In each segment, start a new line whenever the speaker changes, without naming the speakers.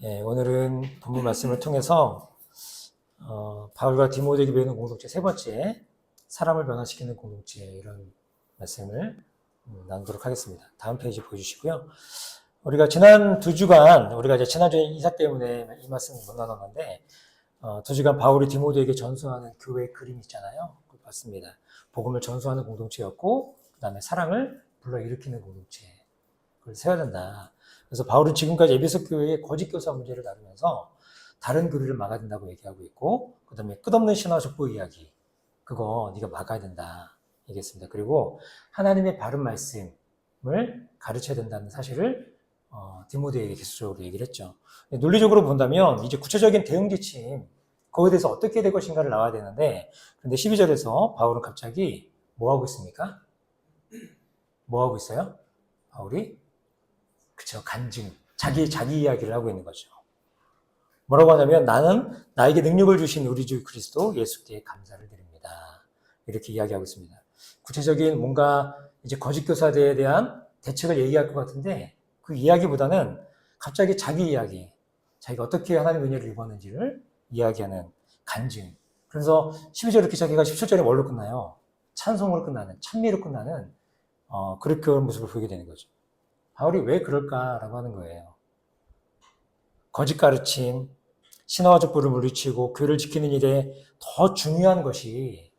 오늘은 본문 말씀을 통해서 바울과 디모데에게 배우는 공동체 세 번째, 사람을 변화시키는 공동체, 이런 말씀을 나누도록 하겠습니다. 다음 페이지 보여주시고요. 우리가 지난 2주간, 우리가 이제 지난주에 이사 때문에 이 말씀을 못 나눴는데, 2주간 바울이 디모데에게 전수하는 교회 그림 있잖아요. 그걸 봤습니다. 복음을 전수하는 공동체였고, 그 다음에 사랑을 불러일으키는 공동체, 그걸 세워야 된다. 그래서 바울은 지금까지 에베소 교회의 거짓 교사 문제를 다루면서 다른 교리를 막아야 된다고 얘기하고 있고, 그 다음에 끝없는 신화 족보 이야기, 그거 네가 막아야 된다 얘기했습니다. 그리고 하나님의 바른 말씀을 가르쳐야 된다는 사실을 디모데에게 계속적으로 얘기를 했죠. 논리적으로 본다면 이제 구체적인 대응 지침, 그거에 대해서 어떻게 될 것인가를 나와야 되는데, 그런데 12절에서 바울은 갑자기 뭐 하고 있습니까? 뭐 하고 있어요? 바울이 그쵸, 간증, 자기 이야기를 하고 있는 거죠. 뭐라고 하냐면, 나는 나에게 능력을 주신 우리 주 그리스도 예수께 감사를 드립니다. 이렇게 이야기하고 있습니다. 구체적인 뭔가 이제 거짓 교사들에 대한 대책을 얘기할 것 같은데, 그 이야기보다는 갑자기 자기 이야기, 자기가 어떻게 하나님 은혜를 입었는지를 이야기하는 간증. 그래서 12절 이렇게 자기가 17절에 뭘로 끝나요? 찬송으로 끝나는, 찬미로 끝나는 그런 모습을 보이게 되는 거죠. 바울이 왜 그럴까라고 하는 거예요. 거짓 가르침, 신화와 족보를 물리치고 교회를 지키는 일에 더 중요한 것이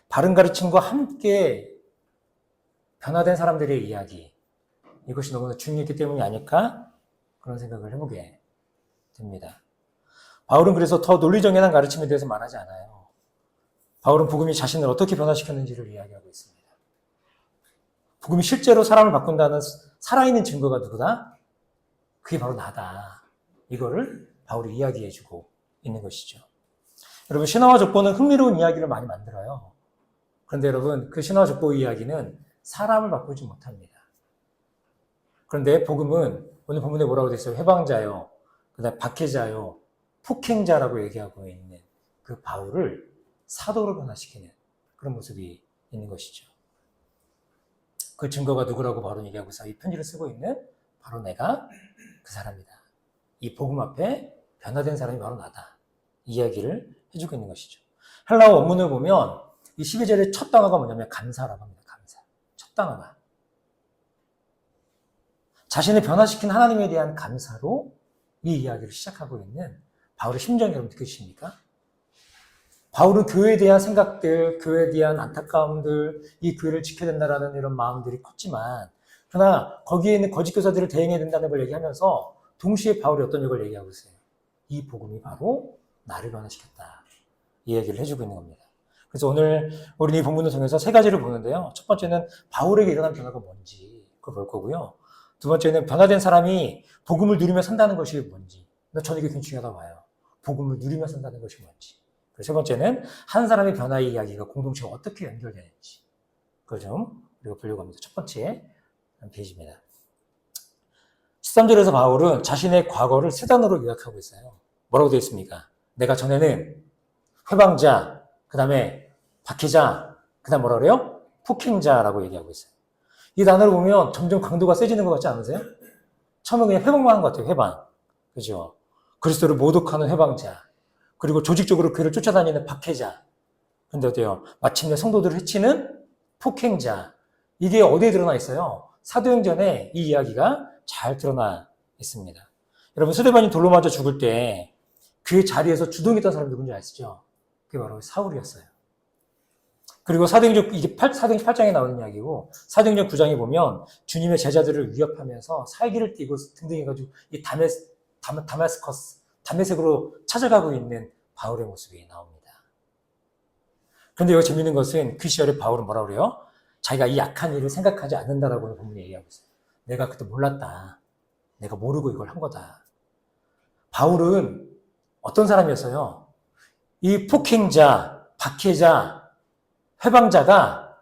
바른 가르침과 함께 변화된 사람들의 이야기, 이것이 너무나 중요했기 때문이 아닐까? 그런 생각을 해보게 됩니다. 바울은 그래서 더 논리정연한 가르침에 대해서 말하지 않아요. 바울은 복음이 자신을 어떻게 변화시켰는지를 이야기하고 있습니다. 복음이 실제로 사람을 바꾼다는 살아있는 증거가 누구다? 그게 바로 나다. 이거를 바울이 이야기해주고 있는 것이죠. 여러분, 신화와 족보는 흥미로운 이야기를 많이 만들어요. 그런데 여러분, 그 신화와 족보 이야기는 사람을 바꾸지 못합니다. 그런데 복음은 오늘 본문에 뭐라고 되어 있어요? 회방자요, 그 다음에 박해자요, 폭행자라고 얘기하고 있는 그 바울을 사도로 변화시키는 그런 모습이 있는 것이죠. 그 증거가 누구라고 바로 얘기하고 있어. 이 편지를 쓰고 있는 바로 내가 그 사람이다. 이 복음 앞에 변화된 사람이 바로 나다. 이 이야기를 해주고 있는 것이죠. 헬라어 원문을 보면 이 12절의 첫 단어가 뭐냐면 감사라고 합니다. 감사. 첫 단어가. 자신을 변화시킨 하나님에 대한 감사로 이 이야기를 시작하고 있는 바울의 심정이 여러분 느껴지십니까? 바울은 교회에 대한 생각들, 교회에 대한 안타까움들, 이 교회를 지켜야 된다라는 이런 마음들이 컸지만, 그러나 거기에 있는 거짓 교사들을 대응해야 된다는 걸 얘기하면서 동시에 바울이 어떤 역을 얘기하고 있어요? 이 복음이 바로 나를 변화시켰다. 이 얘기를 해주고 있는 겁니다. 그래서 오늘 우리는 이 본문을 통해서 세 가지를 보는데요. 첫 번째는 바울에게 일어난 변화가 뭔지 그걸 볼 거고요. 두 번째는 변화된 사람이 복음을 누리며 산다는 것이 뭔지. 저는 이게 굉장히 중요하다고 봐요. 복음을 누리며 산다는 것이 뭔지. 세 번째는 한 사람의 변화의 이야기가 공동체와 어떻게 연결되는지, 그걸 좀 우리가 보려고 합니다. 첫 번째 페이지입니다. 13절에서 바울은 자신의 과거를 세 단어로 요약하고 있어요. 뭐라고 되어 있습니까? 내가 전에는 회방자, 그 다음에 박해자, 그 다음 뭐라 그래요? 폭행자라고 얘기하고 있어요. 이 단어를 보면 점점 강도가 세지는 것 같지 않으세요? 처음에 그냥 회방만 한 것 같아요. 회방. 그죠? 그리스도를 모독하는 회방자. 그리고 조직적으로 교회를 쫓아다니는 박해자. 근데 어때요? 마침내 성도들을 해치는 폭행자. 이게 어디에 드러나 있어요? 사도행전에 이 이야기가 잘 드러나 있습니다. 여러분, 스데반이 돌로 맞아 죽을 때 그 자리에서 주동했던 사람이 누군지 아시죠? 그게 바로 사울이었어요. 그리고 사도행전 8장에 나오는 이야기고, 사도행전 9장에 보면 주님의 제자들을 위협하면서 살기를 띠고 등등 해가지고 이 다메섹으로 찾아가고 있는 바울의 모습이 나옵니다. 그런데 여기 재밌는 것은 그 시절에 바울은 뭐라고 그래요? 자기가 이 약한 일을 생각하지 않는다라고 본문에 얘기하고 있어요. 내가 그때 몰랐다. 내가 모르고 이걸 한 거다. 바울은 어떤 사람이었어요? 이 폭행자, 박해자, 회방자가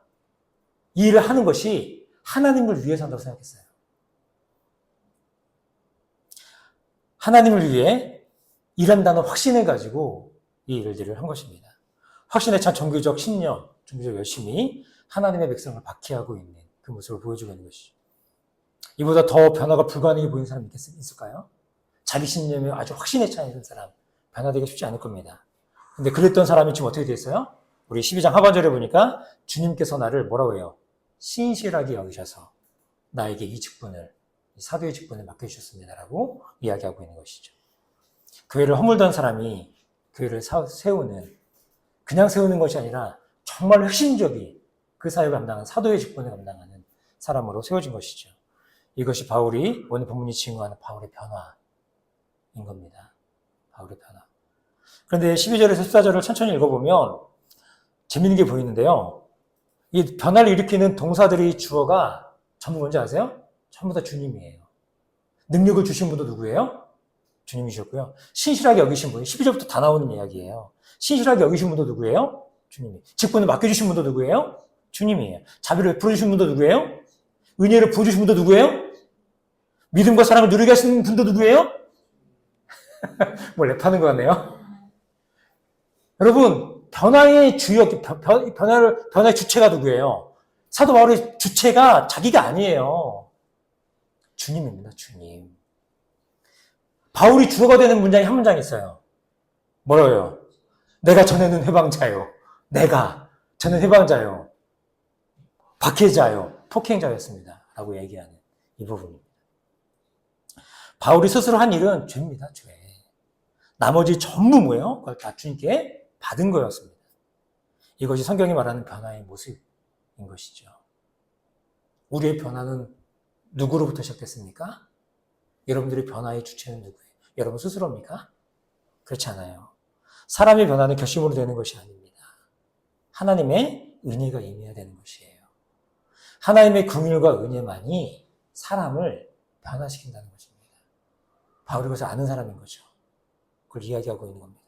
이 일을 하는 것이 하나님을 위해서 한다고 생각했어요. 하나님을 위해 일한다는 확신을 가지고 이 일들을 한 것입니다. 확신에 찬 종교적 신념, 종교적 열심이 하나님의 백성을 박해하고 있는 그 모습을 보여주고 있는 것이죠. 이보다 더 변화가 불가능해 보이는 사람이 있을까요? 자기 신념에 아주 확신에 차 있는 사람, 변화되기 쉽지 않을 겁니다. 근데 그랬던 사람이 지금 어떻게 됐어요? 우리 12장 하반절에 보니까 주님께서 나를 뭐라고 해요? 신실하게 여기셔서 나에게 이 직분을, 이 사도의 직분을 맡겨주셨습니다라고 이야기하고 있는 것이죠. 교회를 허물던 사람이 교회를 세우는, 그냥 세우는 것이 아니라 정말 핵심적인 그 사역을 감당하는 사도의 직분을 감당하는 사람으로 세워진 것이죠. 이것이 바울이 오늘 본문이 증거하는 바울의 변화인 겁니다. 바울의 변화. 그런데 12절에서 14절을 천천히 읽어보면 재밌는 게 보이는데요. 이 변화를 일으키는 동사들의 주어가 전부 뭔지 아세요? 전부 다 주님이에요. 능력을 주신 분도 누구예요? 주님이셨고요. 신실하게 여기신 분이 12절부터 다 나오는 이야기예요. 신실하게 여기신 분도 누구예요? 주님이. 직분을 맡겨주신 분도 누구예요? 주님이에요. 자비를 베풀어주신 분도 누구예요? 은혜를 부어주신 분도 누구예요? 믿음과 사랑을 누리게 하시는 분도 누구예요? 뭐 랩하는 것 같네요. 여러분, 변화의 주역, 변화의 주체가 누구예요? 사도 바울의 주체가 자기가 아니에요. 주님입니다, 주님. 바울이 주어가 되는 문장이 한 문장 있어요. 뭐라고요? 내가 전에는 해방자요. 저는 해방자요. 박해자요. 폭행자였습니다. 라고 얘기하는 이 부분입니다. 바울이 스스로 한 일은 죄입니다, 죄. 나머지 전부 뭐예요? 그걸 다 주님께 받은 거였습니다. 이것이 성경이 말하는 변화의 모습인 것이죠. 우리의 변화는 누구로부터 시작됐습니까? 여러분들의 변화의 주체는 누구예요? 여러분 스스로입니까? 그렇지 않아요. 사람의 변화는 결심으로 되는 것이 아닙니다. 하나님의 은혜가 임해야 되는 것이에요. 하나님의 긍휼과 은혜만이 사람을 변화시킨다는 것입니다. 바울이 그것을 아는 사람인 거죠. 그걸 이야기하고 있는 겁니다.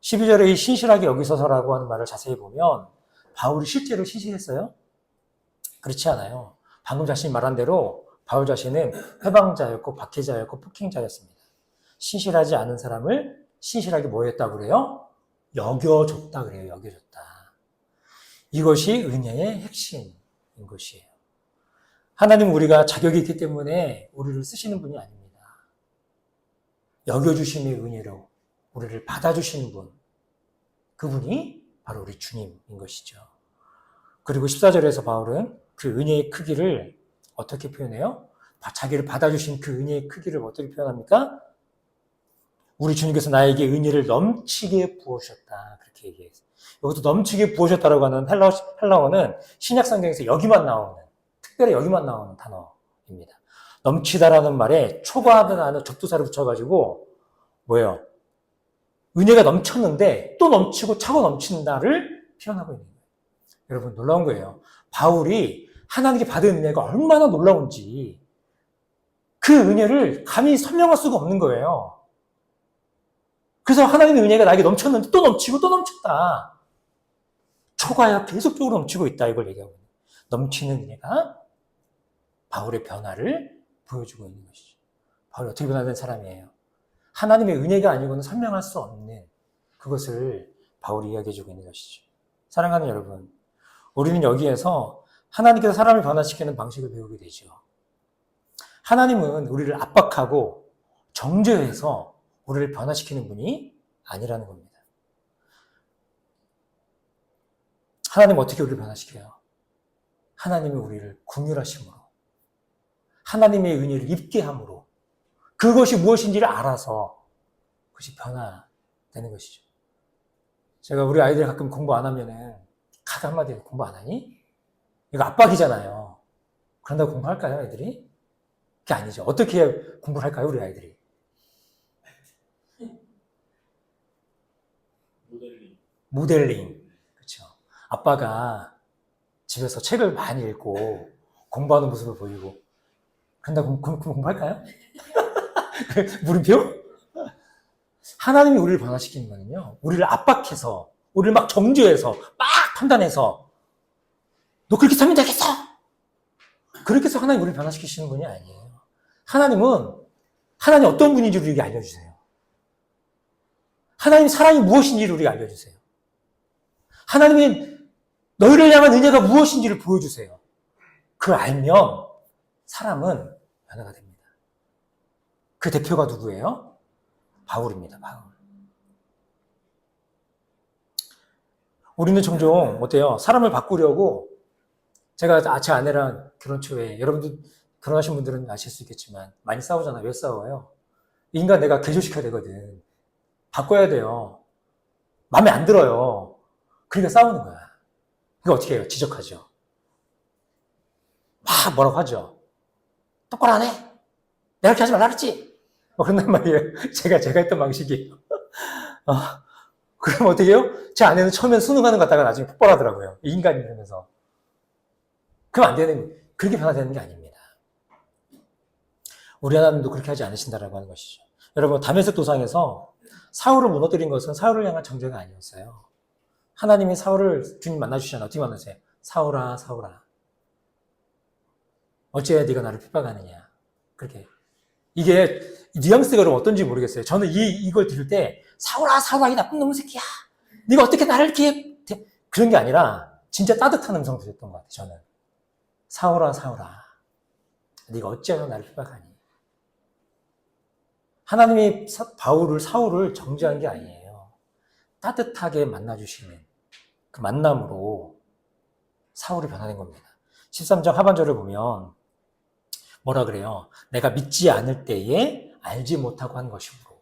12절에 이 신실하게 여기서서라고 하는 말을 자세히 보면 바울이 실제로 신실했어요? 그렇지 않아요. 방금 자신이 말한 대로 바울 자신은 회방자였고 박해자였고 폭행자였습니다. 신실하지 않은 사람을 신실하게 뭐 했다고 그래요? 여겨줬다 그래요. 여겨줬다. 이것이 은혜의 핵심인 것이에요. 하나님은 우리가 자격이 있기 때문에 우리를 쓰시는 분이 아닙니다. 여겨주심의 은혜로 우리를 받아주시는 분, 그분이 바로 우리 주님인 것이죠. 그리고 14절에서 바울은 그 은혜의 크기를 어떻게 표현해요? 자기를 받아주신 그 은혜의 크기를 어떻게 표현합니까? 우리 주님께서 나에게 은혜를 넘치게 부으셨다. 그렇게 얘기했어요. 여기서 넘치게 부으셨다라고 하는 헬라어는 신약 성경에서 여기만 나오는, 특별히 여기만 나오는 단어입니다. 넘치다라는 말에 초과하는 접두사를 붙여가지고 뭐예요? 은혜가 넘쳤는데 또 넘치고 차고 넘친다를 표현하고 있는 거예요. 여러분 놀라운 거예요. 바울이 하나님께 받은 은혜가 얼마나 놀라운지 그 은혜를 감히 설명할 수가 없는 거예요. 그래서 하나님의 은혜가 나에게 넘쳤는데 또 넘치고 또 넘쳤다. 초과야 계속적으로 넘치고 있다. 이걸 얘기하고 있는 거예요. 넘치는 은혜가 바울의 변화를 보여주고 있는 것이죠. 바울이 어떻게 변화된 사람이에요? 하나님의 은혜가 아니고는 설명할 수 없는 그것을 바울이 이야기해주고 있는 것이죠. 사랑하는 여러분, 우리는 여기에서 하나님께서 사람을 변화시키는 방식을 배우게 되죠. 하나님은 우리를 압박하고 정죄해서 우리를 변화시키는 분이 아니라는 겁니다. 하나님은 어떻게 우리를 변화시켜요? 하나님이 우리를 긍휼하심으로, 하나님의 은혜를 입게 함으로, 그것이 무엇인지를 알아서 그것이 변화되는 것이죠. 제가 우리 아이들 가끔 공부 안 하면은 카드 한마디 공부 안 하니? 이거 압박이잖아요. 그런다고 공부할까요, 애들이? 그게 아니죠. 어떻게 공부를 할까요, 우리 아이들이? 모델링. 그렇죠. 아빠가 집에서 책을 많이 읽고 공부하는 모습을 보이고 그런다고 공부할까요? 물음표? 하나님이 우리를 변화시키는 거는요, 우리를 압박해서, 우리를 막 정죄해서, 막 판단해서, 너 그렇게 살면 되겠어! 그렇게 해서 하나님 우리를 변화시키시는 분이 아니에요. 하나님 어떤 분인지 우리에게 알려주세요. 하나님 사랑이 무엇인지를 우리에게 알려주세요. 하나님이 너희를 향한 은혜가 무엇인지를 보여주세요. 그걸 알면 사람은 변화가 됩니다. 그 대표가 누구예요? 바울입니다. 바울. 우리는 종종 어때요? 사람을 바꾸려고 제가 제 아내랑 결혼 초에 여러분들 결혼하신 분들은 아실 수 있겠지만 많이 싸우잖아요. 왜 싸워요? 인간 내가 개조시켜야 되거든. 바꿔야 돼요. 마음에 안 들어요. 그러니까 싸우는 거야. 그러니까 어떻게 해요? 지적하죠. 막 뭐라고 하죠. 똑바로 안 해? 내가 이렇게 하지 말라 그랬지? 그런단 말이에요. 제가 했던 방식이에요. 그럼 어떻게 해요? 제 아내는 처음엔 순응하는 것 같다가 나중에 폭발하더라고요. 인간이 그러면서. 그럼 안 되는, 그렇게 변화되는 게 아닙니다. 우리 하나님도 그렇게 하지 않으신다라고 하는 것이죠. 여러분, 다메섹 도상에서 사울을 무너뜨린 것은 사울을 향한 정죄가 아니었어요. 하나님이 사울을 주님 만나주시잖아요. 어떻게 만나세요? 사울아, 사울아. 어찌해야 네가 나를 핍박하느냐. 그렇게. 이게 뉘앙스가 그럼 어떤지 모르겠어요. 저는 이걸 들을 때 사울아, 사울아, 이 나쁜 놈의 새끼야. 네가 어떻게 나를 이렇게 그런 게 아니라 진짜 따뜻한 음성을 들었던 것 같아요. 저는. 사울아, 사울아. 네가 어찌하여 나를 핍박하니. 하나님이 사울을 정죄한 게 아니에요. 따뜻하게 만나주시는 그 만남으로 사울이 변화된 겁니다. 13장 하반절을 보면 뭐라 그래요? 내가 믿지 않을 때에 알지 못하고 한 것이므로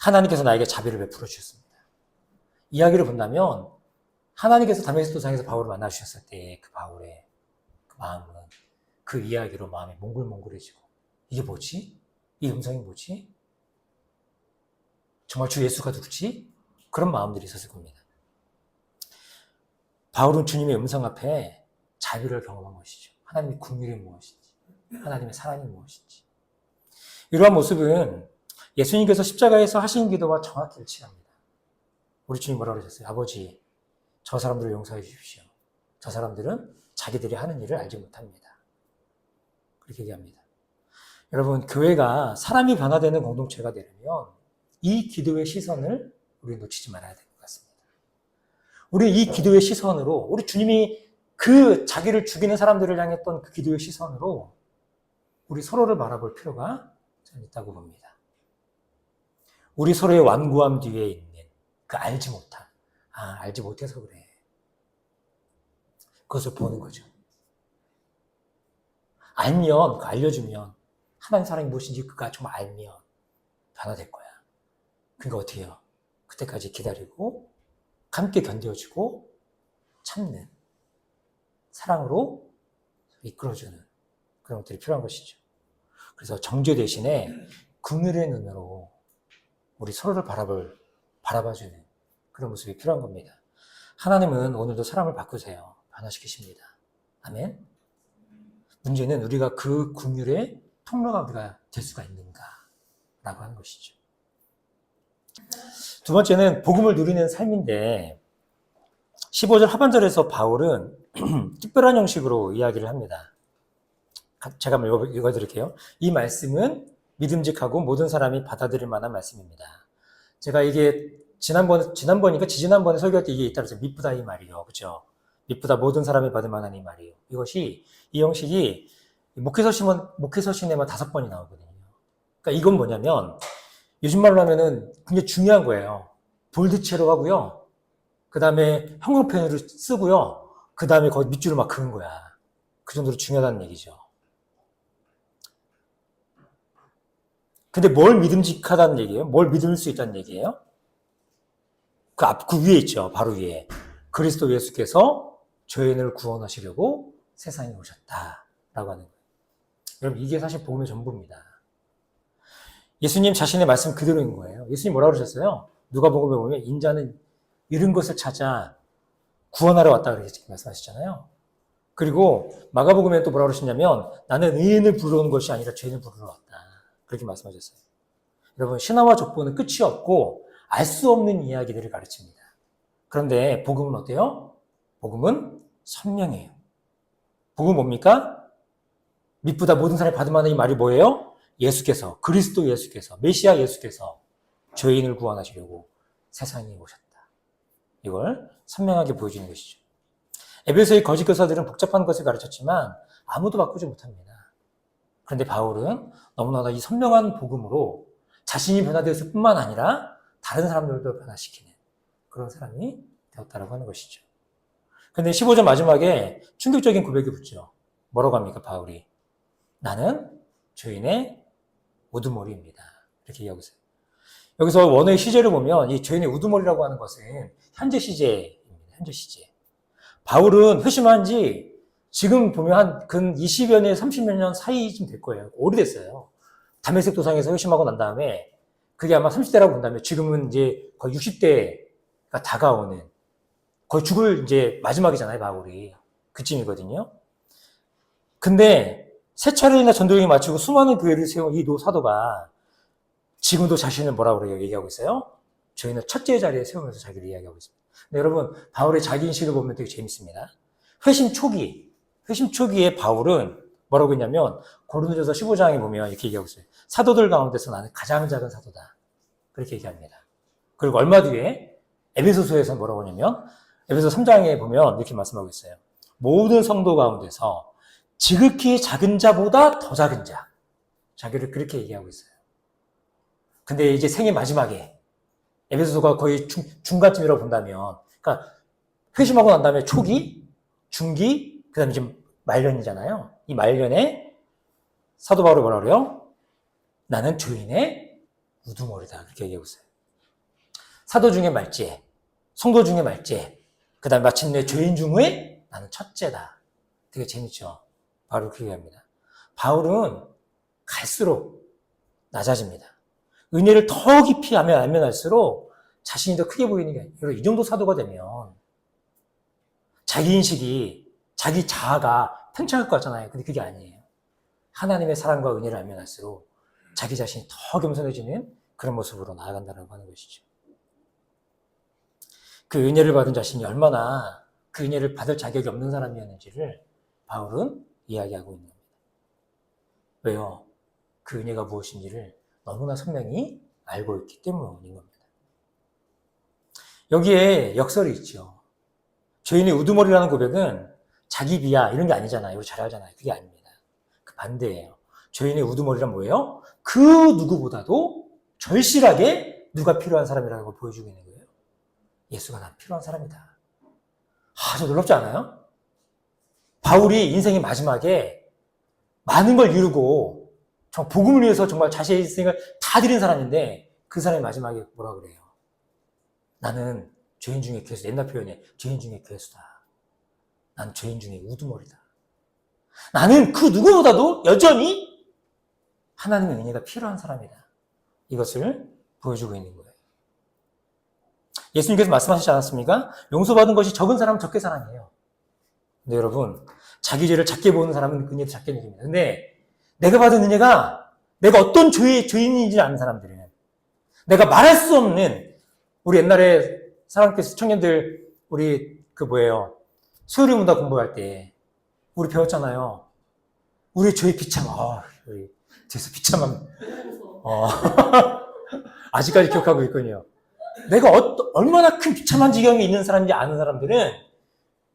하나님께서 나에게 자비를 베풀어 주셨습니다. 이야기를 본다면 하나님께서 다메섹 도상에서 바울을 만나주셨을 때 그 바울의 그 마음은 그 이야기로 마음이 몽글몽글해지고 이게 뭐지? 이 음성이 뭐지? 정말 주 예수가 누구지? 그런 마음들이 있었을 겁니다. 바울은 주님의 음성 앞에 자비를 경험한 것이죠. 하나님의 긍휼이 무엇인지, 하나님의 사랑이 무엇인지. 이러한 모습은 예수님께서 십자가에서 하신 기도와 정확히 일치합니다. 우리 주님 뭐라고 그러셨어요? 아버지, 저 사람들을 용서해 주십시오. 저 사람들은 자기들이 하는 일을 알지 못합니다. 그렇게 얘기합니다. 여러분, 교회가 사람이 변화되는 공동체가 되려면 이 기도의 시선을 우리 놓치지 말아야 될 것 같습니다. 우리 이 기도의 시선으로, 우리 주님이 그 자기를 죽이는 사람들을 향했던 그 기도의 시선으로 우리 서로를 바라볼 필요가 있다고 봅니다. 우리 서로의 완고함 뒤에 있는 그 알지 못한, 알지 못해서 그래. 그것을 보는 거죠. 알면, 알려주면, 하나님 사랑이 무엇인지 그가 정말 알면 변화될 거야. 그러니까 어떻게 해요? 그때까지 기다리고, 함께 견뎌주고, 참는, 사랑으로 이끌어주는 그런 것들이 필요한 것이죠. 그래서 정죄 대신에 긍휼의 눈으로 우리 서로를 바라봐주는 그런 모습이 필요한 겁니다. 하나님은 오늘도 사람을 바꾸세요. 변화시키십니다. 아멘. 문제는 우리가 그 긍휼의 통로가 우리가 될 수가 있는가라고 하는 것이죠. 두 번째는 복음을 누리는 삶인데 15절 하반절에서 바울은 특별한 형식으로 이야기를 합니다. 제가 한번 읽어드릴게요. 이 말씀은 믿음직하고 모든 사람이 받아들일 만한 말씀입니다. 제가 이게 지난번에 설교할 때 이게 있다고 해서 미쁘다 이 말이요. 그죠? 미쁘다 모든 사람이 받을 만한 이 말이요. 이 형식이 목회서신에만 5번이 나오거든요. 그러니까 이건 뭐냐면 요즘 말로 하면은 굉장히 중요한 거예요. 볼드체로 하고요. 그 다음에 형광펜으로 쓰고요. 그 다음에 거기 밑줄을 막 그은 거야. 그 정도로 중요하다는 얘기죠. 근데 뭘 믿음직하다는 얘기예요? 뭘 믿을 수 있다는 얘기예요? 그 위에 있죠. 바로 위에. 그리스도 예수께서 죄인을 구원하시려고 세상에 오셨다라고 하는 거예요. 여러분, 이게 사실 복음의 전부입니다. 예수님 자신의 말씀 그대로인 거예요. 예수님 뭐라고 그러셨어요? 누가복음에 보면 인자는 잃은 것을 찾아 구원하러 왔다 그렇게 말씀하시잖아요. 그리고 마가복음에 또 뭐라고 그러시냐면 나는 의인을 부르러 온 것이 아니라 죄인을 부르러 왔다. 그렇게 말씀하셨어요. 여러분, 신화와 족보는 끝이 없고 알 수 없는 이야기들을 가르칩니다. 그런데 복음은 어때요? 복음은 선명해요. 복음은 뭡니까? 믿보다 모든 사람이 받을 만한 이 말이 뭐예요? 예수께서, 그리스도 예수께서, 메시아 예수께서 죄인을 구원하시려고 세상에 오셨다. 이걸 선명하게 보여주는 것이죠. 에베소의 거짓 교사들은 복잡한 것을 가르쳤지만 아무도 바꾸지 못합니다. 그런데 바울은 너무나도 이 선명한 복음으로 자신이 변화되었을 뿐만 아니라 다른 사람들도 변화시키는 그런 사람이 되었다라고 하는 것이죠. 그런데 15절 마지막에 충격적인 고백이 붙죠. 뭐라고 합니까, 바울이? 나는 죄인의 우두머리입니다. 이렇게 얘기하고 있어요. 여기서 원어의 시제를 보면 이 죄인의 우두머리라고 하는 것은 현재 시제입니다. 현재 시제. 바울은 회심한 지 지금 보면 한 근 20여 년, 30여 년 사이쯤 될 거예요. 오래됐어요. 다메섹 도상에서 회심하고 난 다음에 그게 아마 30대라고 본다면 지금은 이제 거의 60대가 다가오는 거의 죽을 이제 마지막이잖아요, 바울이. 그쯤이거든요. 근데 세 차례나 전도여행을 마치고 수많은 교회를 세운 이 노 사도가 지금도 자신을 뭐라고 그래요? 얘기하고 있어요? 저희는 첫째 자리에 세우면서 자기를 이야기하고 있습니다. 근데 여러분, 바울의 자기 인식을 보면 되게 재밌습니다. 회심 초기에 바울은 뭐라고 했냐면 고린도전서 15장에 보면 이렇게 얘기하고 있어요. 사도들 가운데서 나는 가장 작은 사도다. 그렇게 얘기합니다. 그리고 얼마 뒤에 에베소서에서 뭐라고 하냐면 에베소 3장에 보면 이렇게 말씀하고 있어요. 모든 성도 가운데서 지극히 작은 자보다 더 작은 자. 자기를 그렇게 얘기하고 있어요. 근데 이제 생애 마지막에 에베소서가 거의 중간쯤이라고 본다면 그러니까 회심하고 난 다음에 초기, 중기, 그 다음에 지금 말년이잖아요. 이 말년에 사도 바울이 뭐라 그래요? 나는 죄인의 우두머리다. 그렇게 얘기하고 있어요. 사도 중에 말제, 성도 중에 말제, 그 다음에 마침내 죄인 중에 나는 첫째다. 되게 재밌죠? 바울이 그렇게 얘기합니다. 바울은 갈수록 낮아집니다. 은혜를 더 깊이 알면 알수록 자신이 더 크게 보이는 게 아니에요. 이 정도 사도가 되면 자기 인식이, 자기 자아가 팽창할 것 같잖아요. 근데 그게 아니에요. 하나님의 사랑과 은혜를 알면 알수록 자기 자신이 더 겸손해지는 그런 모습으로 나아간다고 하는 것이죠. 그 은혜를 받은 자신이 얼마나 그 은혜를 받을 자격이 없는 사람이었는지를 바울은 이야기하고 있는 겁니다. 왜요? 그 은혜가 무엇인지를 너무나 선명히 알고 있기 때문인 겁니다. 여기에 역설이 있죠. 죄인의 우두머리라는 고백은 자기 비하 이런 게 아니잖아요. 우리 잘 알잖아요. 그게 아닙니다. 그 반대예요. 죄인의 우두머리란 뭐예요? 그 누구보다도 절실하게 누가 필요한 사람이라는 걸 보여주고 있는 거예요. 예수가 난 필요한 사람이다. 아주 놀랍지 않아요? 바울이 인생의 마지막에 많은 걸 이루고 복음을 위해서 정말 자신의 인생을 다 드린 사람인데 그 사람이 마지막에 뭐라 그래요? 나는 죄인 중에 괴수, 옛날 표현에 죄인 중에 괴수다. 난 죄인 중에 우두머리다. 나는 그 누구보다도 여전히 하나님의 은혜가 필요한 사람이다. 이것을 보여주고 있는 거예요. 예수님께서 말씀하시지 않았습니까? 용서받은 것이 적은 사람은 적게 사랑해요. 근데 여러분, 자기 죄를 작게 보는 사람은 은혜도 작게 느낍니다. 근데 내가 받은 은혜가 내가 어떤 죄인인지 아는 사람들은 내가 말할 수 없는 우리 옛날에 사랑교회 청년들 우리 소요리 문답 공부할 때 우리 배웠잖아요. 우리 죄의 비참, 우리 뒤에서 비참함. 아직까지 기억하고 있군요. 내가 얼마나 큰 비참한 지경에 있는 사람인지 아는 사람들은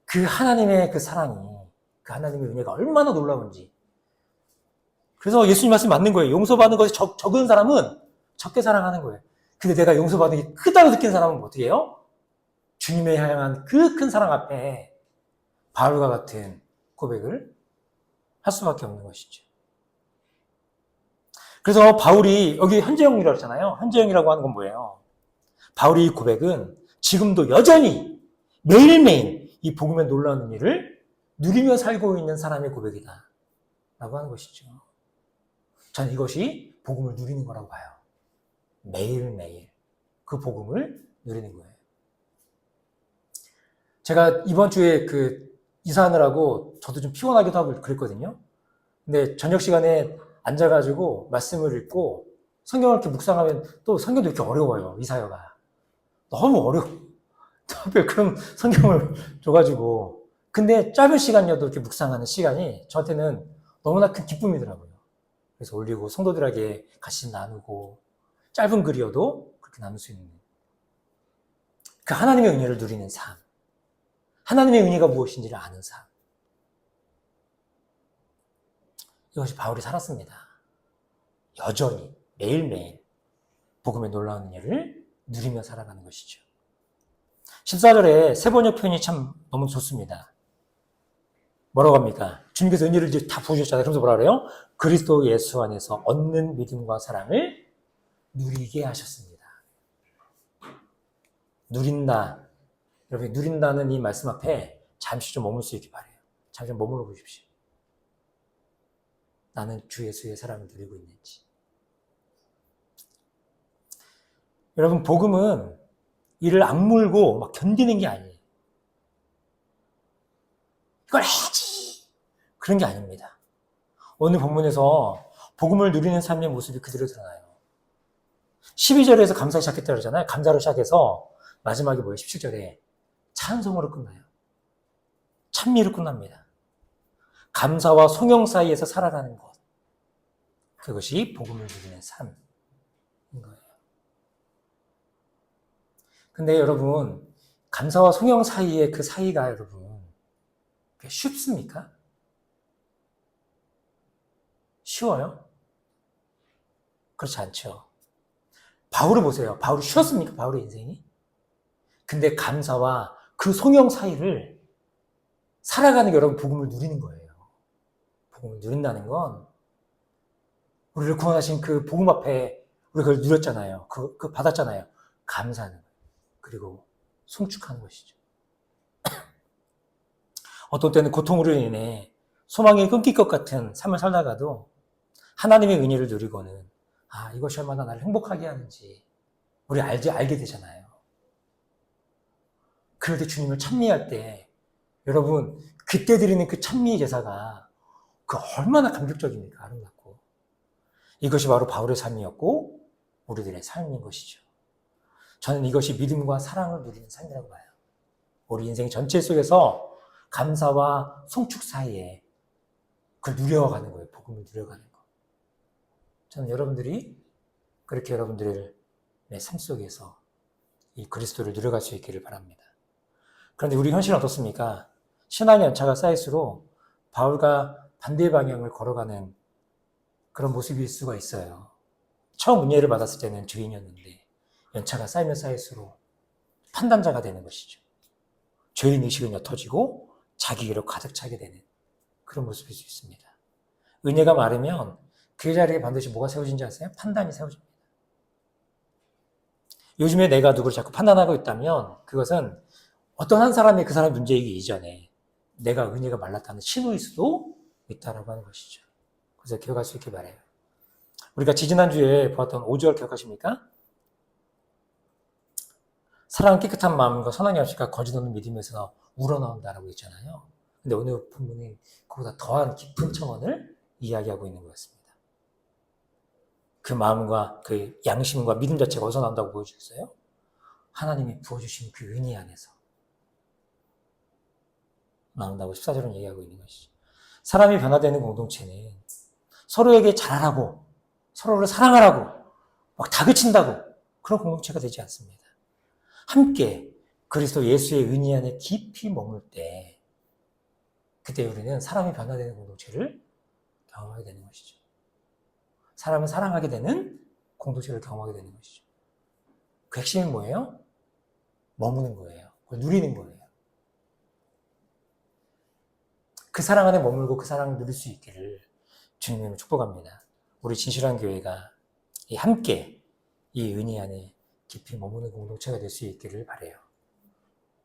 그 하나님의 그 사랑이, 그 하나님의 은혜가 얼마나 놀라운지. 그래서 예수님 말씀이 맞는 거예요. 용서받는 것이 적은 사람은 적게 사랑하는 거예요. 근데 내가 용서받는 게 크다고 느낀 사람은 어떻게 해요? 주님에 향한 그 큰 사랑 앞에 바울과 같은 고백을 할 수밖에 없는 것이죠. 그래서 바울이 여기 현재형이라고 했잖아요. 현재형이라고 하는 건 뭐예요? 바울의 이 고백은 지금도 여전히 매일매일 이 복음의 놀라운 의미를 누리며 살고 있는 사람의 고백이다 라고 하는 것이죠. 저는 이것이 복음을 누리는 거라고 봐요. 매일매일 그 복음을 누리는 거예요. 제가 이번 주에 이사하느라고 저도 좀 피곤하기도 하고 그랬거든요. 근데 저녁 시간에 앉아가지고 말씀을 읽고 성경을 이렇게 묵상하면 또 성경도 이렇게 어려워요. 이사야가. 너무 어려워. 왜 그런 성경을 줘가지고. 근데 짧은 시간이어도 이렇게 묵상하는 시간이 저한테는 너무나 큰 기쁨이더라고요. 그래서 올리고 성도들에게 같이 나누고 짧은 글이어도 그렇게 나눌 수 있는 그 하나님의 은혜를 누리는 삶. 하나님의 은혜가 무엇인지를 아는 삶. 이것이 바울이 살았습니다. 여전히 매일매일 복음의 놀라운 일을 누리며 살아가는 것이죠. 14절에 세 번역 표현이 참 너무 좋습니다. 뭐라고 합니까? 주님께서 은혜를 이제 다 부으셨잖아요. 그러면서 뭐라 그래요? 그리스도 예수 안에서 얻는 믿음과 사랑을 누리게 하셨습니다. 누린다. 여러분, 누린다는 이 말씀 앞에 잠시 좀 머물 수 있기 바라요. 잠시 좀 머물러 보십시오. 나는 주 예수의 사랑을 누리고 있는지. 여러분, 복음은 이를 악물고 막 견디는 게 아니에요. 이걸 해야지. 그런 게 아닙니다. 오늘 본문에서 복음을 누리는 삶의 모습이 그대로 드러나요. 12절에서 감사 시작했다고 그러잖아요. 감사로 시작해서 마지막에 뭐예요? 17절에 찬송으로 끝나요. 찬미로 끝납니다. 감사와 송영 사이에서 살아가는 것. 그것이 복음을 누리는 삶인 거예요. 근데 여러분, 감사와 송영 사이의 그 사이가 여러분, 쉽습니까? 쉬워요? 그렇지 않죠. 바울을 보세요. 바울이 쉬웠습니까? 바울의 인생이? 근데 감사와 그 송영 사이를 살아가는 게 여러분 복음을 누리는 거예요. 복음을 누린다는 건 우리를 구원하신 그 복음 앞에 우리가 그걸 누렸잖아요. 그 받았잖아요. 감사하는 거예요. 그리고 송축하는 것이죠. 어떤 때는 고통으로 인해 소망이 끊길 것 같은 삶을 살다가도 하나님의 은혜를 누리고는 이것이 얼마나 나를 행복하게 하는지 우리 알게 되잖아요. 그럴 때 주님을 찬미할 때 여러분 그때 드리는 그 찬미 제사가 그 얼마나 감격적입니까? 아름답고. 이것이 바로 바울의 삶이었고 우리들의 삶인 것이죠. 저는 이것이 믿음과 사랑을 누리는 삶이라고 봐요. 우리 인생 전체 속에서 감사와 송축 사이에 그걸 누려가는 거예요. 복음을 누려가는 거. 저는 여러분들이 그렇게 여러분들의 삶 속에서 이 그리스도를 누려갈 수 있기를 바랍니다. 그런데 우리 현실은 어떻습니까? 신앙의 연차가 쌓일수록 바울과 반대 방향을 걸어가는 그런 모습일 수가 있어요. 처음 은혜를 받았을 때는 죄인이었는데 연차가 쌓이면 쌓일수록 판단자가 되는 것이죠. 죄인 의식은 옅어지고 자기계로 가득 차게 되는 그런 모습일 수 있습니다. 은혜가 마르면 그 자리에 반드시 뭐가 세워진지 아세요? 판단이 세워집니다. 요즘에 내가 누구를 자꾸 판단하고 있다면 그것은 어떤 한 사람이 그 사람의 문제이기 이전에 내가 은혜가 말랐다는 신호일 수도 있다라고 하는 것이죠. 그래서 기억할 수 있길 바라요. 우리가 지지난주에 보았던 5절 기억하십니까? 사랑은 깨끗한 마음과 선한 양식과 거짓 없는 믿음에서 우러나온다라고 했잖아요. 근데 오늘 본문이 그보다 더한 깊은 청원을 이야기하고 있는 것 같습니다. 그 마음과 그 양심과 믿음 자체가 어디서 나온다고 보여주셨어요? 하나님이 부어주신 그 은혜 안에서 나온다고 14절은 얘기하고 있는 것이죠. 사람이 변화되는 공동체는 서로에게 잘하라고 서로를 사랑하라고 막 다그친다고 그런 공동체가 되지 않습니다. 함께 그리스도 예수의 은혜 안에 깊이 머물 때 그때 우리는 사람이 변화되는 공동체를 경험하게 되는 것이죠. 사람을 사랑하게 되는 공동체를 경험하게 되는 것이죠. 그 핵심이 뭐예요? 머무는 거예요. 그걸 누리는 거예요. 그 사랑 안에 머물고 그 사랑을 누릴 수 있기를 주님으로 축복합니다. 우리 진실한 교회가 함께 이 은혜 안에 깊이 머무는 공동체가 될 수 있기를 바라요.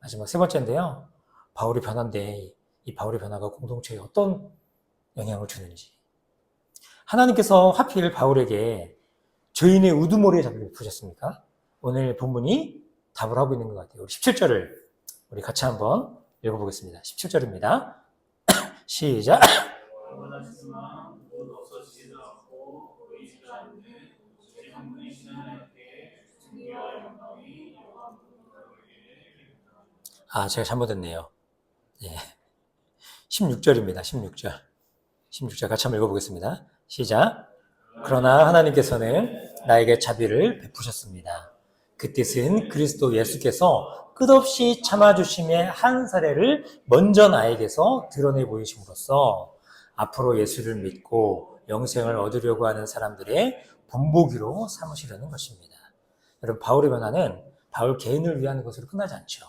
마지막 세 번째인데요. 바울의 변화인데 이 바울의 변화가 공동체에 어떤 영향을 주는지. 하나님께서 하필 바울에게 죄인의 우두머리에 잡히게 푸셨습니까? 오늘 본문이 답을 하고 있는 것 같아요. 우리 17절을 우리 같이 한번 읽어보겠습니다. 17절입니다. 시작. 제가 잘못했네요. 예. 16절입니다. 16절 같이 한번 읽어보겠습니다. 시작. 그러나 하나님께서는 나에게 자비를 베푸셨습니다. 그 뜻은 그리스도 예수께서 끝없이 참아주심의 한 사례를 먼저 나에게서 드러내 보이심으로써 앞으로 예수를 믿고 영생을 얻으려고 하는 사람들의 본보기로 삼으시려는 것입니다. 여러분, 바울의 변화는 바울 개인을 위한 것으로 끝나지 않죠.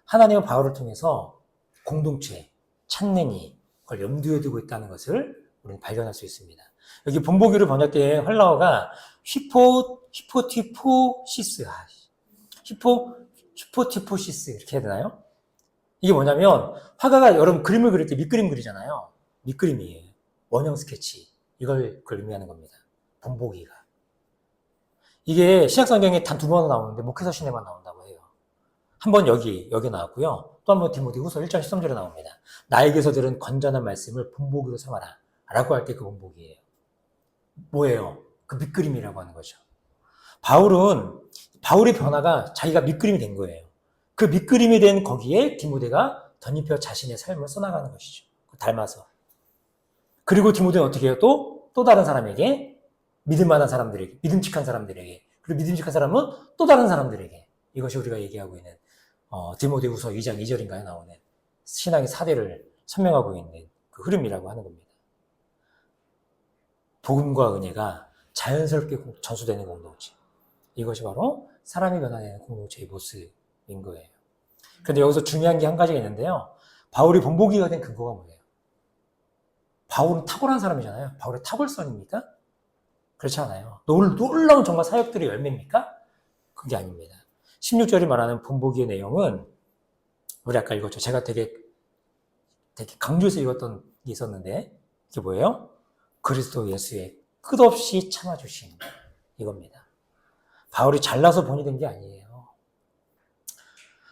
하나님은 바울을 통해서 공동체, 찬냉이 그걸 염두에 두고 있다는 것을 우리는 발견할 수 있습니다. 여기 본보기로 번역된 헬라어가 히포티포시스, 히포티포시스 이렇게 해야 되나요? 이게 뭐냐면 화가가 여러분 그림을 그릴 때 밑그림 그리잖아요. 밑그림이에요. 원형 스케치. 이걸 의미하는 겁니다. 본보기가. 이게 신약성경에 단 2번 나오는데 목회서 신에만 나온다고 해요. 한 번 여기 나왔고요. 또 한 번 디모데후서 1장 13절에 나옵니다. 나에게서 들은 건전한 말씀을 본보기로 삼아라 라고 할 때 그 본보기예요. 뭐예요? 그 밑그림이라고 하는 거죠. 바울의 변화가 자기가 밑그림이 된 거예요. 그 밑그림이 된 거기에 디모데가 덧입혀 자신의 삶을 써나가는 것이죠. 닮아서. 그리고 디모데는 어떻게 해요? 또 다른 사람에게, 믿을만한 사람들에게, 믿음직한 사람들에게, 그리고 믿음직한 사람은 또 다른 사람들에게. 이것이 우리가 얘기하고 있는 디모데후서 2장 2절인가에 나오는 신앙의 사대를 설명하고 있는 그 흐름이라고 하는 겁니다. 복음과 은혜가 자연스럽게 전수되는 공동체. 이것이 바로 사람이 변화되는 공동체의 모습인 거예요. 그런데 여기서 중요한 게 한 가지가 있는데요. 바울이 본보기가 된 근거가 뭐예요? 바울은 탁월한 사람이잖아요. 바울의 탁월성입니까? 그렇지 않아요. 놀라운 정말 사역들의 열매입니까? 그게 아닙니다. 16절이 말하는 본보기의 내용은 우리 아까 읽었죠. 제가 되게 강조해서 읽었던 게 있었는데 이게 뭐예요? 그리스도 예수의 끝없이 참아주심 이겁니다. 바울이 잘나서 본이 된 게 아니에요.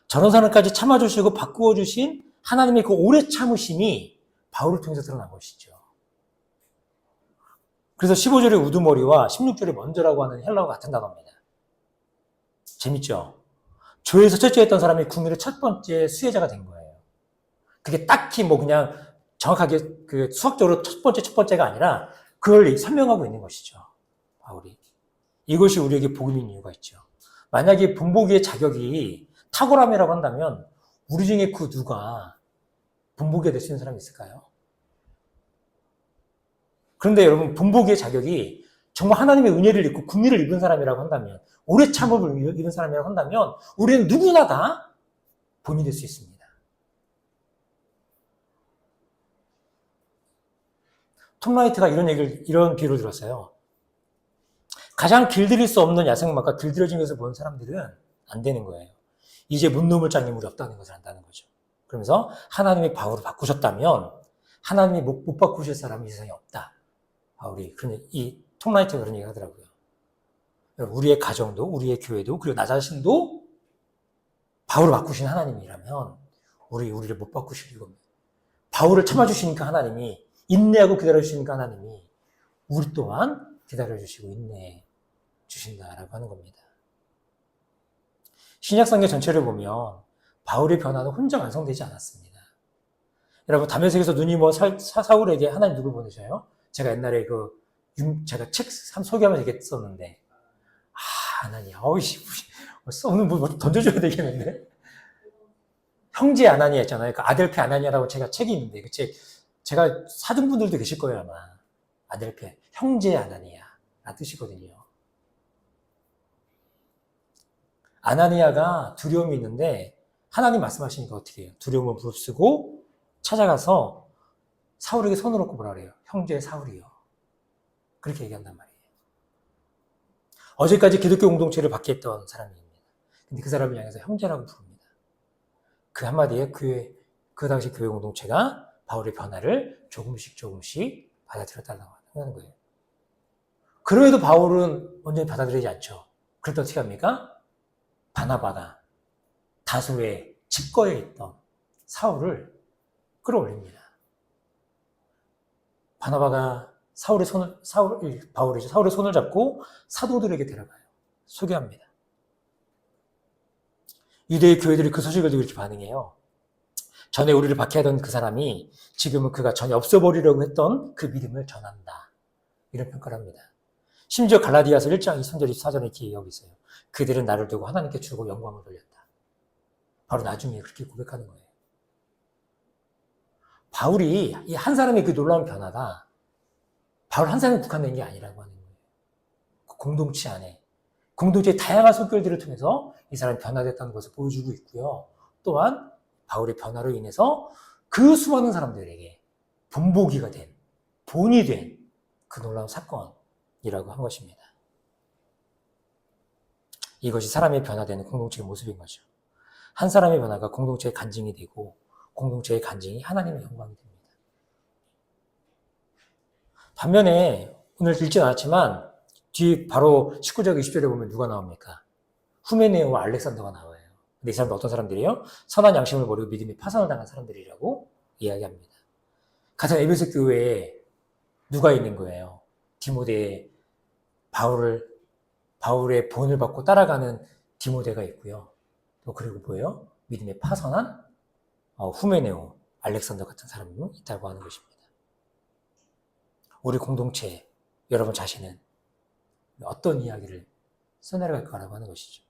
저런 사람까지 참아주시고 바꾸어주신 하나님의 그 오래 참으심이 바울을 통해서 드러난 것이죠. 그래서 15절의 우두머리와 16절의 먼저라고 하는 헬라어가 같은 단어입니다. 재밌죠? 조에서 첫째 했던 사람이 구밀의 첫 번째 수혜자가 된 거예요. 그게 딱히 그냥 정확하게 그 수학적으로 첫 번째가 아니라 그걸 설명하고 있는 것이죠. 바울이. 이것이 우리에게 복음인 이유가 있죠. 만약에 본보기의 자격이 탁월함이라고 한다면 우리 중에 그 누가 본보기가 될 수 있는 사람이 있을까요? 그런데 여러분 본보기의 자격이 정말 하나님의 은혜를 입고 긍휼을 입은 사람이라고 한다면 오래 참음을 입은 사람이라고 한다면 우리는 누구나 다 본이 될 수 있습니다. 톰 라이트가 이런 비유를 들었어요. 가장 길들일 수 없는 야생마가 길들여진 것을 본 사람들은 안 되는 거예요. 이제 문노물 장애물이 없다는 것을 안다는 거죠. 그러면서 하나님이 바울을 바꾸셨다면 하나님이 못 바꾸실 사람이 이 세상에 없다. 바울이 톰 라이트가 그런 얘기 하더라고요. 우리의 가정도 우리의 교회도 그리고 나 자신도 바울을 바꾸신 하나님이라면 우리를 못 바꾸실 이유가 없네요. 바울을 참아주시니까 하나님이 인내하고 기다려주시니까 하나님이 우리 또한 기다려주시고 인내해 주신다라고 하는 겁니다. 신약성경 전체를 보면 바울의 변화는 혼자 완성되지 않았습니다. 여러분 다메섹에서 눈이 사울에게 하나님 누굴 보내셔요? 제가 옛날에 제가 책 소개하면서 얘기했었는데 아나니아 오늘 뭐 던져줘야 되겠는데 형제 아나니아 있잖아요. 그 아델페 아나니아라고 제가 책이 있는데 그 책 제가 사둔 분들도 계실 거예요 아마. 아델페 형제 아나니아 뜻이거든요. 아나니아가 두려움이 있는데 하나님 말씀하시니까 어떻게 해요? 두려움을 무릅쓰고 찾아가서 사울에게 손을 얹고 뭐라 그래요? 형제 사울이요. 그렇게 얘기한단 말이에요. 어제까지 기독교 공동체를 박해했던 사람입니다. 근데 그 사람을 향해서 형제라고 부릅니다. 그 한마디에 그 당시 교회 공동체가 바울의 변화를 조금씩 받아들였다고 하는 거예요. 그럼에도 바울은 완전히 받아들이지 않죠. 그럴 때 어떻게 합니까? 바나바가 다소의 집거에 있던 사울을 끌어올립니다. 바나바가 사울의 손을 잡고 사도들에게 데려가요. 소개합니다. 유대의 교회들이 그 소식을 듣고 이렇게 반응해요. 전에 우리를 박해하던 그 사람이 지금은 그가 전혀 없어버리려고 했던 그 믿음을 전한다. 이런 평가를 합니다. 심지어 갈라디아서 1장 23절 24절에 이렇게 얘기하고 있어요. 그들은 나를 두고 하나님께 주고 영광을 돌렸다. 바로 나중에 그렇게 고백하는 거예요. 바울이 이 한 사람의 그 놀라운 변화가 바울 한 사람에 국한된 게 아니라고 하는 거예요. 그 공동체 안에 공동체의 다양한 성결들을 통해서 이 사람이 변화됐다는 것을 보여주고 있고요. 또한 바울의 변화로 인해서 그 수많은 사람들에게 본보기가 된, 본이 된 그 놀라운 사건이라고 한 것입니다. 이것이 사람의 변화되는 공동체의 모습인 거죠. 한 사람의 변화가 공동체의 간증이 되고 공동체의 간증이 하나님의 영광이 됩니다. 반면에 오늘 읽진 않았지만 뒤 바로 19절 20절에 보면 누가 나옵니까? 후메네오와 알렉산더가 나와요. 근데 이 사람들 어떤 사람들이에요? 선한 양심을 버리고 믿음의 파산을 당한 사람들이라고 이야기합니다. 같은 에베소 교회에 누가 있는 거예요? 디모데, 바울의 본을 받고 따라가는 디모데가 있고요. 또 그리고 뭐예요? 믿음의 파선한 후메네오, 알렉산더 같은 사람이 있다고 하는 것입니다. 우리 공동체, 여러분 자신은 어떤 이야기를 써내려갈 거라고 하는 것이죠.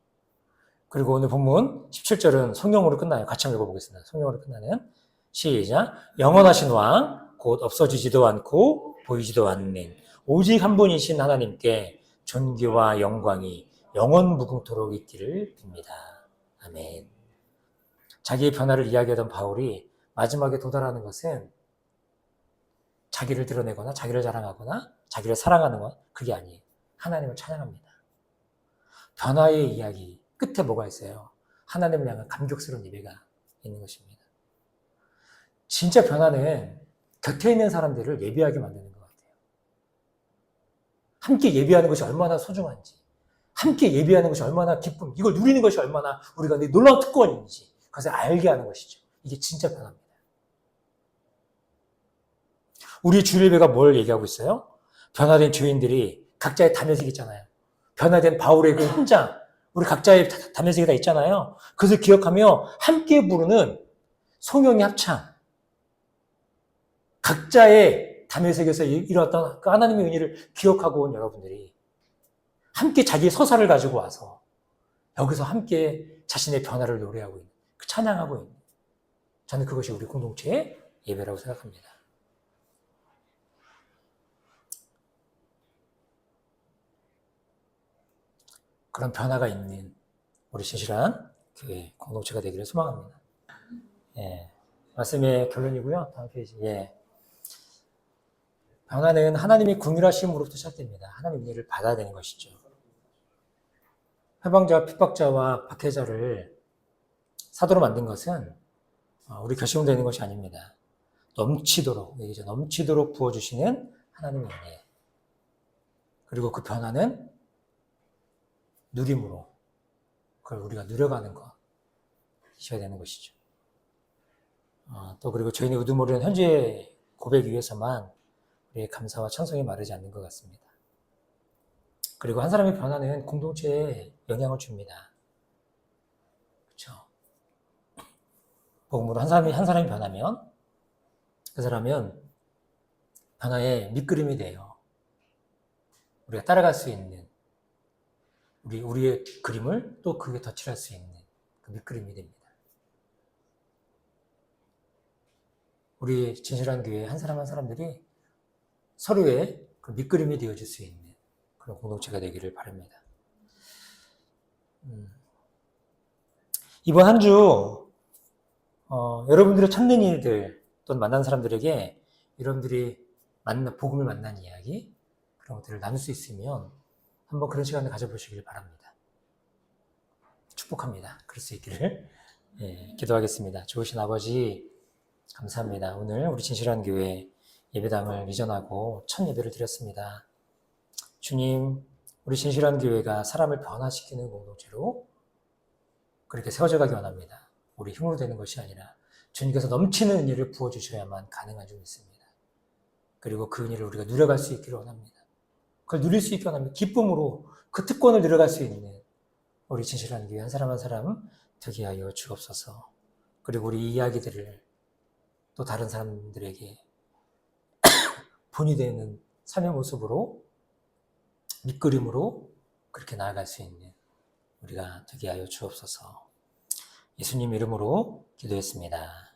그리고 오늘 본문 17절은 성경으로 끝나요. 같이 한번 읽어보겠습니다. 성경으로 끝나는 시작. 영원하신 왕, 곧 없어지지도 않고 보이지도 않는 오직 한 분이신 하나님께 존귀와 영광이 영원 무궁토록 있기를 빕니다. 아멘. 자기의 변화를 이야기하던 바울이 마지막에 도달하는 것은 자기를 드러내거나 자기를 자랑하거나 자기를 사랑하는 것, 그게 아니에요. 하나님을 찬양합니다. 변화의 이야기 끝에 뭐가 있어요? 하나님을 향한 감격스러운 예배가 있는 것입니다. 진짜 변화는 곁에 있는 사람들을 예배하게 만드는 것 같아요. 함께 예배하는 것이 얼마나 소중한지, 함께 예배하는 것이 얼마나 기쁨, 이걸 누리는 것이 얼마나 우리가 놀라운 특권인지 그것을 알게 하는 것이죠. 이게 진짜 변화입니다. 우리 주일예배가 뭘 얘기하고 있어요? 변화된 주인들이 각자의 담요색이 있잖아요. 변화된 바울의 그 현장, 우리 각자의 담요색이 다 있잖아요. 그것을 기억하며 함께 부르는 송영의 합창, 각자의 담요색에서 일어났던 그 하나님의 은혜를 기억하고 온 여러분들이 함께 자기의 서사를 가지고 와서 여기서 함께 자신의 변화를 노래하고 있는, 그 찬양하고 있는, 저는 그것이 우리 공동체의 예배라고 생각합니다. 그런 변화가 있는 우리 진실한 교회 공동체가 되기를 소망합니다. 예, 말씀의 결론이고요. 다음 페이지. 예. 변화는 하나님의 궁휼하심으로부터 시작됩니다. 하나님의 은혜를 받아야 되는 것이죠. 해방자와 핍박자와 박해자를 사도로 만든 것은 우리 결심으로 되는 것이 아닙니다. 넘치도록, 얘기죠. 넘치도록 부어주시는 하나님의 은혜. 그리고 그 변화는 누림으로 그걸 우리가 누려가는 것 이셔야 되는 것이죠. 또 그리고 저희는 의도모르는 현재 고백 위해서만 우리의 감사와 찬송이 마르지 않는 것 같습니다. 그리고 한 사람의 변화는 공동체에 영향을 줍니다. 그렇죠? 복음으로 한 사람이 변하면 그 사람은 변화의 밑그림이 돼요. 우리가 따라갈 수 있는 우리의 그림을 또 그게 덧칠할 수 있는 그 밑그림이 됩니다. 우리 진실한 교회 한 사람 한 사람들이 서로의 그 밑그림이 되어줄 수 있는 그런 공동체가 되기를 바랍니다. 이번 한 주 여러분들의 찾는 일들 또는 만난 사람들에게 여러분들이 복음을 만난 이야기 그런 것들을 나눌 수 있으면 한번 그런 시간을 가져보시길 바랍니다. 축복합니다. 그럴 수 있기를 기도하겠습니다. 좋으신 아버지 감사합니다. 오늘 우리 진실한 교회 예배당을 이전하고 첫 예배를 드렸습니다. 주님, 우리 진실한 교회가 사람을 변화시키는 공동체로 그렇게 세워져 가기 원합니다. 우리 힘으로 되는 것이 아니라 주님께서 넘치는 은혜를 부어주셔야만 가능한 줄 믿습니다. 그리고 그 은혜를 우리가 누려갈 수 있기를 원합니다. 그걸 누릴 수 있게 원합니다. 기쁨으로 그 특권을 누려갈 수 있는 우리 진실한 교회 한 사람 한 사람 되게 하여 주옵소서. 그리고 우리 이야기들을 또 다른 사람들에게 본이 되는 삶의 모습으로 밑그림으로 그렇게 나아갈 수 있는 우리가 되게 하여 주옵소서. 예수님 이름으로 기도했습니다.